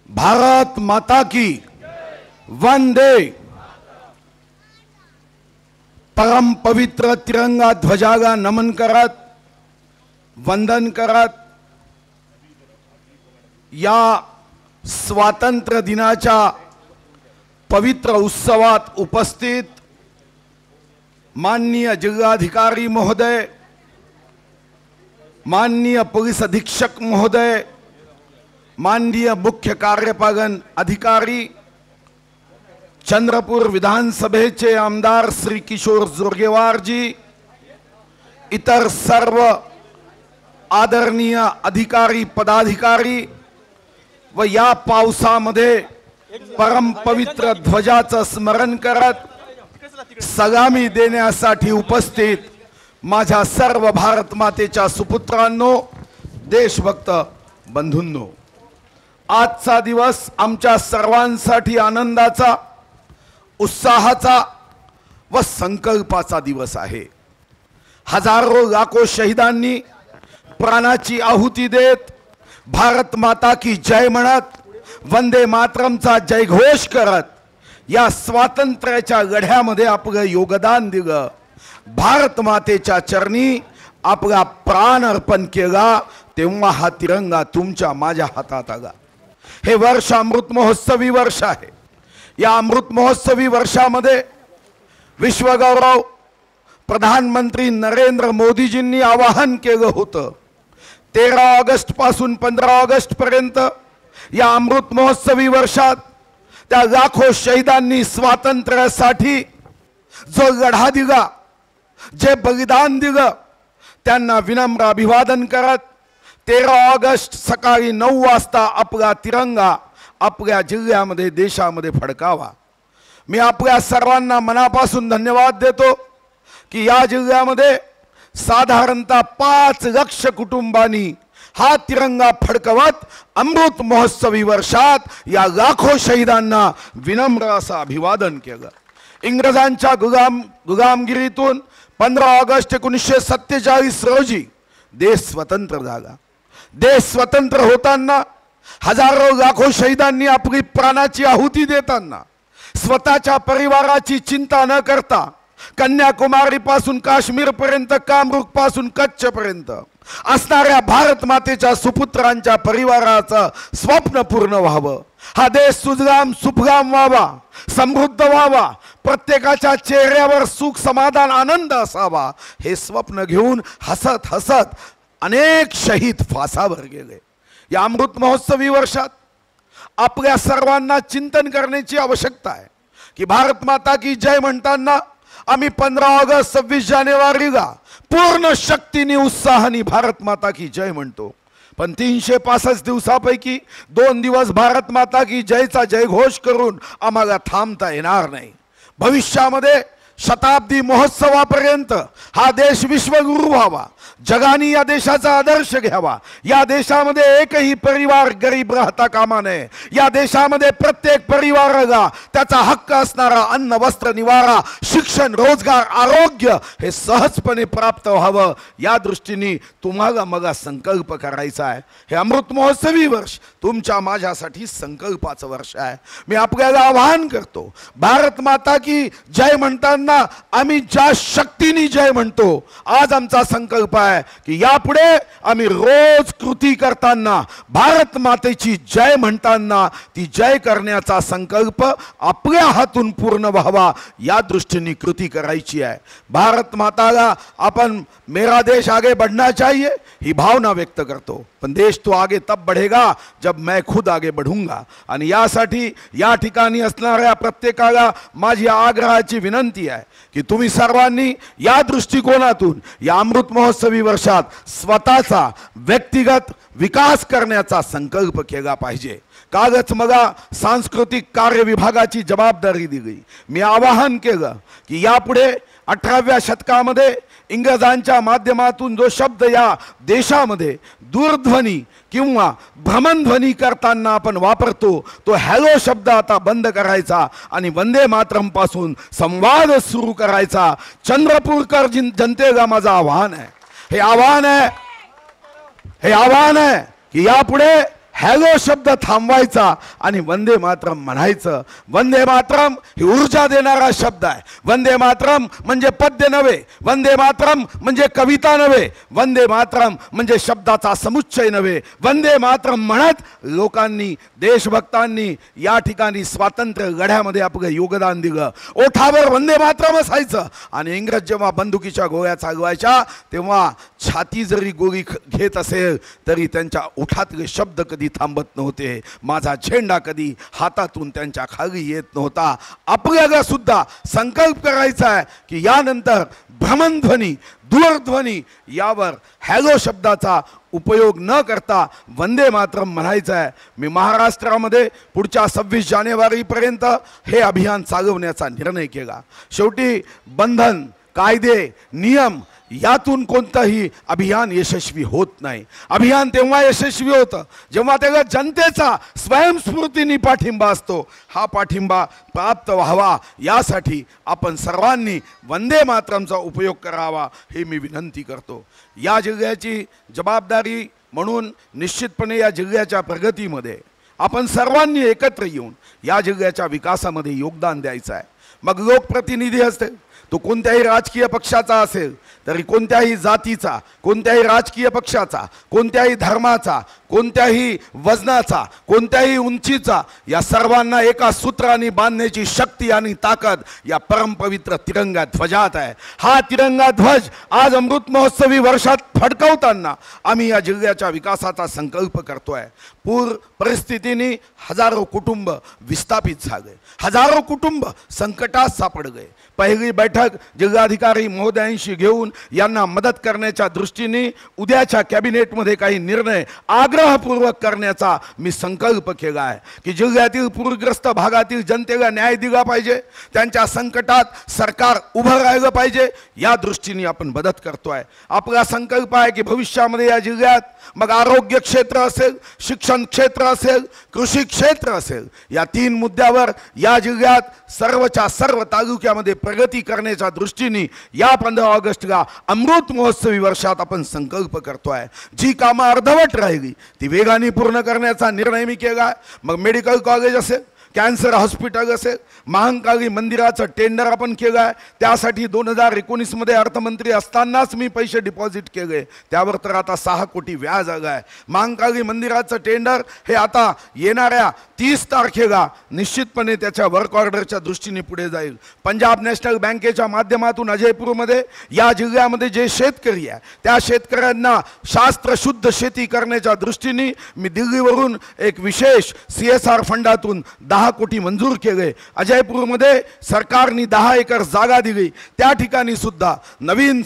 भारत माता की वंदे। परम पवित्र तिरंगा ध्वजाला नमन करत वंदन करत या स्वातंत्र्य दिनाच्या पवित्र उत्सवात उपस्थित माननीय जिल्हाधिकारी महोदय, माननीय पोलीस अधीक्षक महोदय, माननीय मुख्य कार्यपालन अधिकारी, चंद्रपूर विधानसभेचे आमदार श्री किशोर जोरगेवार जी, इतर सर्व आदरणीय अधिकारी पदाधिकारी व या पावसामध्ये परम पवित्र ध्वजाचं स्मरण करत सलामी देण्यासाठी उपस्थित माझ्या सर्व भारत मातेच्या सुपुत्रांनो, देशभक्त बंधूंनो, आजचा दिवस आमच्या सर्वांसाठी आनंदाचा, उत्साहाचा व संकल्पाचा दिवस आहे। हजारो लाखो शहीदांनी प्राणाची आहुती देत भारत माता की जय म्हणत वंदे मातरमचा जयघोष करत या स्वातंत्र्याच्या लढ्यामध्ये आपलं योगदान दिलं। भारत मातेच्या चरणी आपला प्राण अर्पण केला तेव्हा हा तिरंगा तुमच्या माझ्या हातात आला। हे वर्ष अमृत महोत्सवी वर्ष आहे। या अमृत महोत्सवी वर्षामध्ये विश्वगौरव प्रधानमंत्री नरेंद्र मोदीजींनी आवाहन केलं होतं 13 ऑगस्ट पासून 15 ऑगस्ट पर्यंत या अमृत महोत्सवी वर्षात त्या लाखो शहीदांनी स्वातंत्र्यासाठी जो लढा दिला, जे बलिदान दिलं, त्यांना विनम्र अभिवादन करत 13 ऑगस्ट सकाळी 9 वाजता आपला तिरंगा आपल्या जिल्ह्यामध्ये देशामध्ये फडकावा। मी आपल्या सर्वांना मनापासून धन्यवाद देतो की या जिल्ह्यामध्ये साधारणतः 5 लाख कुटुंबांनी हा तिरंगा फडकवत अमृत महोत्सवी वर्षात या लाखो शहीदांना विनम्र असं अभिवादन केलं। इंग्रजांच्या गुलामगिरीतून 15 ऑगस्ट 1947 रोजी देश स्वतंत्र झाला। देश स्वतंत्र होताना हजारो लाखो शहीदांनी आपली प्राणाची आहुती देताना स्वतःच्या परिवाराची चिंता न करता कन्याकुमारी पासून काश्मीर पर्यंत, कामरूप पासून कच्छ पर्यंत असणाऱ्या भारत मातेच्या सुपुत्रांच्या परिवाराचं स्वप्न पूर्ण व्हावं, हा देश सुजलाम सुफलाम व्हावा, समृद्ध व्हावा, प्रत्येकाच्या चेहऱ्यावर सुख समाधान आनंद असावा, हे स्वप्न घेऊन हसत हसत अनेक शहीद फासावर गेले। या अमृत महोत्सवी वर्षात आपल्या सर्वांना चिंतन करण्याची आवश्यकता आहे की भारत माता की जय म्हणताना आम्ही 15 ऑगस्ट 26 जानेवारीला पूर्ण शक्तीने उत्साहाने भारत माता की जय म्हणतो, पण 365 दिवसापैकी 2 दिवस भारत माता की जयचा जयघोष करून आम्हाला थांबता येणार नाही। भविष्यामध्ये शताब्दी महोत्सवापर्यंत हा देश विश्वगुरु व्हावा, जगाने या देशाचा आदर्श घ्यावा। या देशामध्ये एकही परिवार गरीब राहता कामा नये। या देशामध्ये प्रत्येक परिवाराला त्याचा हक्क असणारा अन्न, वस्त्र, निवारा, शिक्षण, रोजगार, आरोग्य हे सहजपणे प्राप्त व्हावं, या दृष्टीने तुम्हाला मला संकल्प करायचा आहे। हे अमृत महोत्सवी वर्ष तुमच्या माझ्यासाठी संकल्पाचं वर्ष आहे। मी आपल्याला आवाहन करतो, भारत माता की जय म्हणताना आम्ही ज्या शक्तीने जय म्हणतो, आज आमचा संकल्प आहे की यापुढे आम्ही रोज कृती करताना भारत मातेची जय म्हणताना ती जय करण्याचा संकल्प आपल्या हातून पूर्ण व्हावा, या दृष्टीने कृती करायची आहे। भारत माताला आपण मेरा देश आगे बढ़ना चाहिए ही भावना व्यक्त करतो, पण देश तो आगे तब बढ़ेगा जब मैं खुद आगे बढ़ूंगा। आणि यासाठी या ठिकाणी असणाऱ्या प्रत्येकाला माझी आग्रहाची विनंती आहे की तुम्ही सर्वांनी या दृष्टिकोनातून या अमृत महोत्सवी वर्षात स्वतःचा व्यक्तिगत विकास करण्याचा संकल्प केला पाहिजे। कालच मला सांस्कृतिक कार्य विभागाची जबाबदारी दिली। मी आवाहन केलं की यापुढे 18व्या शतकामध्ये इंग्रजांच्या माध्यमातून जो शब्द या देशामध्ये दूरध्वनी किंवा भ्रमणध्वनी करताना आपण वापरतो, तो हॅलो शब्द आता बंद करायचा आणि वंदे मातरम पासून संवाद सुरू करायचा। चंद्रपूरकर जनतेला माझं आव्हान आहे, हे आव्हान आहे की यापुढे हॅलो शब्द थांबवायचा आणि वंदे मातरम म्हणायचं. वंदे मातरम ही ऊर्जा देणारा शब्द आहे. वंदे मातरम म्हणजे पद्य नव्हे, वंदे मातरम म्हणजे कविता नव्हे, वंदे मातरम म्हणजे शब्दाचा समुच्चय नव्हे. वंदे मातरम म्हणत लोकांनी, देशभक्तांनी या ठिकाणी स्वातंत्र्य लढ्यामध्ये आपलं योगदान दिलं. ओठावर वंदे मातरम असायचं आणि इंग्रज जेव्हा बंदुकीच्या गोळ्या चालवायच्या तेव्हा छाती जरी गोळी घेत असेल तरी त्यांच्या ओठातले शब्द कधी थांबत नव्हते. माझा झेंडा कधी हातातून त्यांच्या खाली येत नव्हता. आपल्याला सुद्धा संकल्प करायचा आहे की यानंतर भ्रमणध्वनी, दूरध्वनी यावर हॅलो शब्दाचा उपयोग न करता वंदे मातरम म्हणायचं आहे. मी महाराष्ट्रामध्ये पुढच्या 26 जानेवारीपर्यंत हे अभियान चालवण्याचा निर्णय केला. शेवटी बंधन, कायदे, नियम यातून कोणतंही अभियान यशस्वी होत नाही. अभियान तेव्हा यशस्वी होतं जेव्हा त्याला जनतेचा स्वयंस्फूर्तीने पाठिंबा असतो. हा पाठिंबा प्राप्त व्हावा यासाठी आपण सर्वांनी वंदे मातरमचा उपयोग करावा हे मी विनंती करतो. या जिल्ह्याची जबाबदारी म्हणून निश्चितपणे या जिल्ह्याच्या प्रगतीमध्ये आपण सर्वांनी एकत्र येऊन या जिल्ह्याच्या विकासामध्ये योगदान द्यायचं आहे. मग लोकप्रतिनिधी असते, तो कोणत्याही राजकीय पक्षाचा असेल तरी कोणत्याही जातीचा, कोणत्याही राजकीय पक्षाचा, कोणत्याही धर्माचा, कोणत्याही वजनाचा, कोणत्याही उंचीचा, या सर्वांना एका सूत्राने बांधण्याची शक्ती आणि ताकद या परमपवित्र तिरंगा ध्वजात आहे. हा तिरंगा ध्वज आज अमृत महोत्सवी वर्षात फडकवताना आम्ही या जिल्ह्याच्या विकासाचा संकल्प करतोय. पूर परिस्थितीने हजारो कुटुंब विस्थापित झाले, हजारो कुटुंब संकटात सापडले. पहिली बैठक जिल्हाधिकारी महोदयांशी घेऊन यांना मदत करण्याच्या दृष्टीने उद्याच्या कॅबिनेटमध्ये काही निर्णय आग्रहपूर्वक करण्याचा मी संकल्प केला आहे की जिल्ह्यातील पूरग्रस्त भागातील जनतेला न्याय दिला पाहिजे, त्यांच्या संकटात सरकार उभं राहिलं पाहिजे, या दृष्टीने आपण मदत करतोय. आपला संकल्प आहे की भविष्यामध्ये या जिल्ह्यात मग आरोग्य क्षेत्र असेल, शिक्षण क्षेत्र असेल, कृषी क्षेत्र असेल, या 3 मुद्द्यावर या जिल्ह्यात सर्वच्या सर्व तालुक्यामध्ये प्रगती करण्याच्या दृष्टीने या 15 ऑगस्टला अमृत महोत्सवी वर्षात आपण संकल्प करतोय. जी कामं अर्धवट राहिली ती वेगाने पूर्ण करण्याचा निर्णय मी केला. मग मेडिकल कॉलेज असेल, कॅन्सर हॉस्पिटल असेल, महाकाली मंदिराचं टेंडर आपण केलं आहे. त्यासाठी 2019 अर्थमंत्री असतानाच मी पैसे डिपॉझिट केले, त्यावर तर आता 6 कोटी व्याज आलं आहे. महाकाली मंदिराचं टेंडर हे आता येणाऱ्या 30 तारखेला निश्चितपणे त्याच्या वर्क ऑर्डरच्या दृष्टीने पुढे जाईल. पंजाब नॅशनल बँकेच्या माध्यमातून अजयपूरमध्ये या जिल्ह्यामध्ये जे शेतकरी आहे त्या शेतकऱ्यांना शास्त्रशुद्ध शेती करण्याच्या दृष्टीने मी दिल्लीवरून एक विशेष CSR फंडातून 10 कोटी मंजूर केले. अजयपूरमध्ये सरकारने 10 एकर जागा दिली. त्या ठिकाणी सुद्धा नवीन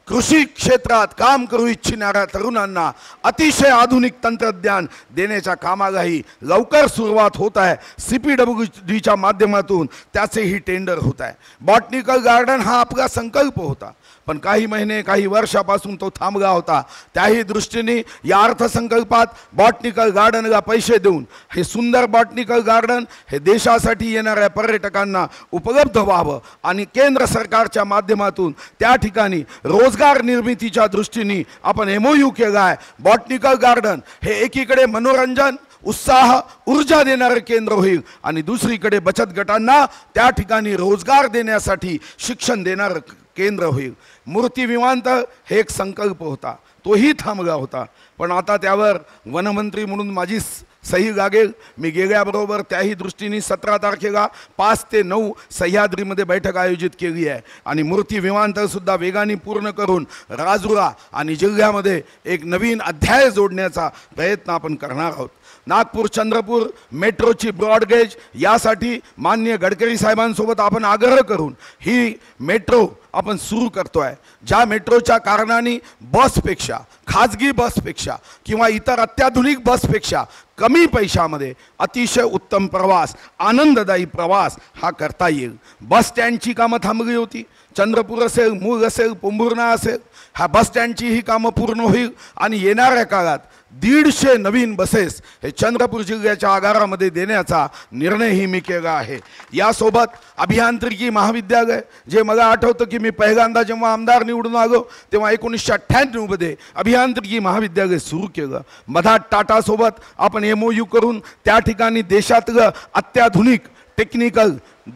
कृषी क्षेत्रात काम करू इच्छिणाऱ्या तरुणांना अतिशय आधुनिक तंत्रज्ञान देण्याच्या कामालाही लवकर सुरुवात होत आहे. CPWDच्या माध्यमातून त्याचेही टेंडर होत आहे. बॉटनिकल गार्डन हा आपला संकल्प होता, पण काही महिने काही वर्षापासून तो थांबला होता. त्याही दृष्टीने या अर्थसंकल्पात बॉटनिकल गार्डनला पैसे देऊन हे सुंदर बॉटनिकल गार्डन हे देशासाठी येणाऱ्या पर्यटकांना उपलब्ध व्हावं आणि केंद्र सरकारच्या माध्यमातून त्या ठिकाणी रोजगार निर्मितीच्या दृष्टीने आपण MOU केला आहे. बॉटनिकल गार्डन हे एकीकडे मनोरंजन, उत्साह, ऊर्जा देणारे केंद्र होईल आणि दुसरीकडे बचत गटांना त्या ठिकाणी रोजगार देण्यासाठी शिक्षण देणारं केंद्र होईल. मूर्ती विमानतळ हे एक संकल्प होता, तोही थांबला होता, पण आता त्यावर वनमंत्री म्हणून माझी सही लागेल. मी गेल्याबरोबर त्याही दृष्टीने 17 तारखेला 5 ते 9 सह्याद्रीमध्ये बैठक आयोजित केली आहे आणि मूर्ती विमानतळ सुद्धा वेगाने पूर्ण करून राजुरा आणि जिल्ह्यामध्ये एक नवीन अध्याय जोडण्याचा प्रयत्न आपण करणार आहोत. नागपूर चंद्रपूर मेट्रोची ब्रॉडगेज यासाठी माननीय गडकरी साहेबांसोबत आपण आग्रह करून ही मेट्रो आपण सुरू करतोय. ज्या मेट्रोच्या कारणाने बसपेक्षा, खाजगी बसपेक्षा किंवा इतर अत्याधुनिक बसपेक्षा कमी पैशामध्ये अतिशय उत्तम प्रवास, आनंददायी प्रवास हा करता येईल. बस स्टँडची कामं थांबली होती. चंद्रपूर असेल, मूळ असेल, पोंभुर्णा असेल, ह्या बस स्टँडची ही कामं पूर्ण होईल आणि येणाऱ्या काळात 150 नवीन बसेस हे चंद्रपूर जिल्ह्याच्या आगारामध्ये देण्याचा निर्णयही मी केला आहे। यासोबत अभियांत्रिकी महाविद्यालय, जे मला आठवतं की मी पहिल्यांदा जेव्हा आमदार निवडून आलो तेव्हा 1998 मध्ये अभियांत्रिकी महाविद्यालय सुरू केलं। मधात टाटासोबत आपण MOU करून त्या ठिकाणी देशातलं अत्याधुनिक टेक्निकल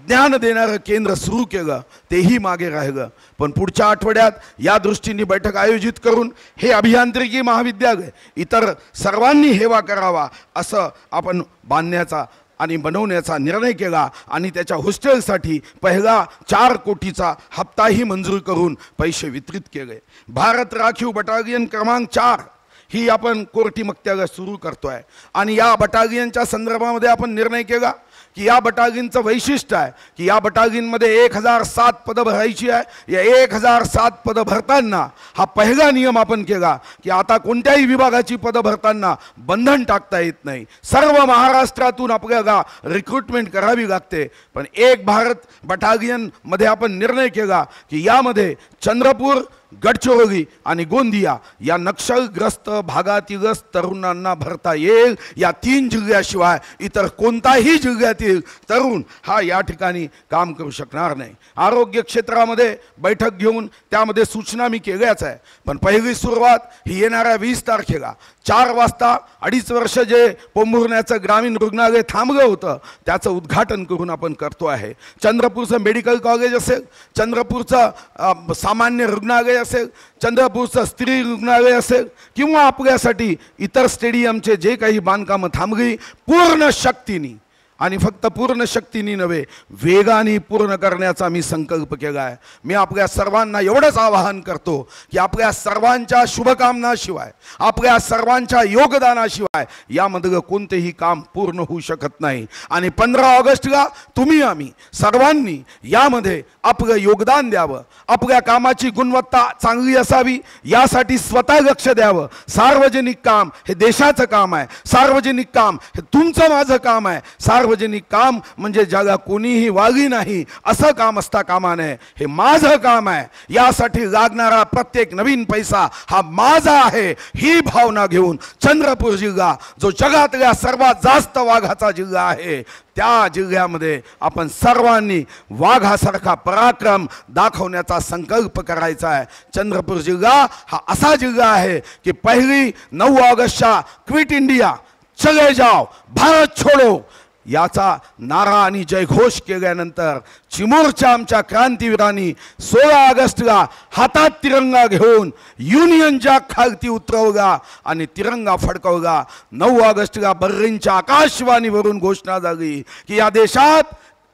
ज्ञान देणारं केंद्र सुरू केलं, तेही मागे राहिलं। पण पुढच्या आठवड्यात या दृष्टीने बैठक आयोजित करून हे अभियांत्रिकी महाविद्यालय इतर सर्वांनी हेवा करावा असं आपण बांधण्याचा आणि बनवण्याचा निर्णय केला आणि त्याच्या हॉस्टेलसाठी पहिला 4 कोटीचा हप्ताही मंजूर करून पैसे वितरित केले। भारत राखीव बटालियन क्रमांक 4 ही आपण कोर्टी मक्त्याला सुरू करतोय आणि या बटालियनच्या संदर्भामध्ये आपण निर्णय केला की या बटालियनचं वैशिष्ट्य आहे की या बटालियनमध्ये 1007 पदं भरायची आहे। या 1007 पदं भरताना हा पहिला नियम आपण केला की आता कोणत्याही विभागाची पदं भरताना बंधन टाकता येत नाही, सर्व महाराष्ट्रातून आपल्याला रिक्रुटमेंट करावी लागते। पण एक भारत बटालियन मध्ये आपण निर्णय केला की यामध्ये चंद्रपूर, गडचिरोली आणि गोंदिया या नक्षलग्रस्त भागातील तरुणांना भरता येईल। या 3 जिल्ह्याशिवाय इतर कोणताही जिल्ह्यातील तरुण हा या ठिकाणी काम करू शकणार नाही। आरोग्य क्षेत्रामध्ये बैठक घेऊन त्यामध्ये सूचना मी केल्याच आहे, पण पहिली सुरुवात ही येणाऱ्या 20 तारखेला 4 वाजता 2.5 वर्ष जे पोंभुर्ण्याचं ग्रामीण रुग्णालय थांबलं होतं त्याचं उद्घाटन करून आपण करतो आहे। चंद्रपूरचं मेडिकल कॉलेज असेल, चंद्रपूरचं सामान्य रुग्णालय असेल, चंद्रपूरचं स्त्री रुग्णालय असेल किंवा आपल्यासाठी इतर स्टेडियमचे जे काही बांधकामं थांबली पूर्ण शक्तीने आणि फक्त पूर्ण शक्तीने नव्हे वेगाने पूर्ण करण्याचा मी संकल्प केला आहे। मी आपल्या सर्वांना एवढंच आवाहन करतो की आपल्या सर्वांच्या शुभकामनाशिवाय, आपल्या सर्वांच्या योगदानाशिवाय यामधलं कोणतेही काम पूर्ण होऊ शकत नाही आणि 15 ऑगस्टला तुम्ही आम्ही सर्वांनी यामध्ये आपलं योगदान द्यावं, आपल्या कामाची गुणवत्ता चांगली असावी यासाठी स्वतः लक्ष द्यावं। सार्वजनिक काम हे देशाचं काम आहे, सार्वजनिक काम हे तुमचं माझं काम आहे। सार्वजनिक काम म्हणजे ज्याला कोणीही वाली नाही असं काम असता कामा नये, हे माझं काम आहे। यासाठी लागणारा प्रत्येक नवीन पैसा हा माझा आहे ही भावना घेऊन चंद्रपूर जिल्हा जो जगातल्या सर्वात जास्त वाघाचा जिल्हा आहे त्या जिल्ह्यामध्ये आपण सर्वांनी वाघासारखा पराक्रम दाखवण्याचा संकल्प करायचा आहे। चंद्रपूर जिल्हा हा असा जिल्हा आहे की पहिली 9 ऑगस्टच्या क्विट इंडिया, चले जाओ, भारत छोडो याचा नारा आणि जयघोष केल्यानंतर चिमूरच्या आमच्या क्रांतीवीरांनी 16 ऑगस्टला हातात तिरंगा घेऊन युनियन जॅक खालती उतरवला आणि तिरंगा फडकवला। 9 ऑगस्टला बर्लिनच्या आकाशवाणीवरून घोषणा झाली की या देशात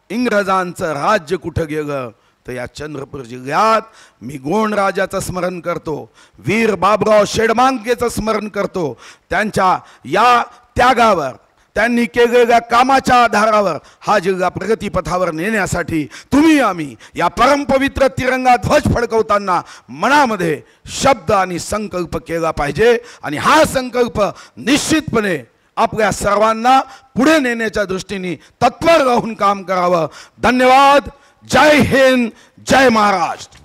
इंग्रजांचं राज्य कुठं गेलं तर या चंद्रपूर जिल्ह्यात मी गोंड राजाचं स्मरण करतो, वीर बाबराव शेडमांकेचं स्मरण करतो। त्यांच्या या त्यागावर, त्यांनी केलेल्या कामाच्या आधारावर हा जिल्हा प्रगतीपथावर नेण्यासाठी तुम्ही आम्ही या परमपवित्र तिरंगा ध्वज फडकवताना मनामध्ये शब्द आणि संकल्प केला पाहिजे आणि हा संकल्प निश्चितपणे आपल्या सर्वांना पुढे नेण्याच्या दृष्टीने तत्पर राहून काम करावं। धन्यवाद। जय हिंद, जय महाराष्ट्र।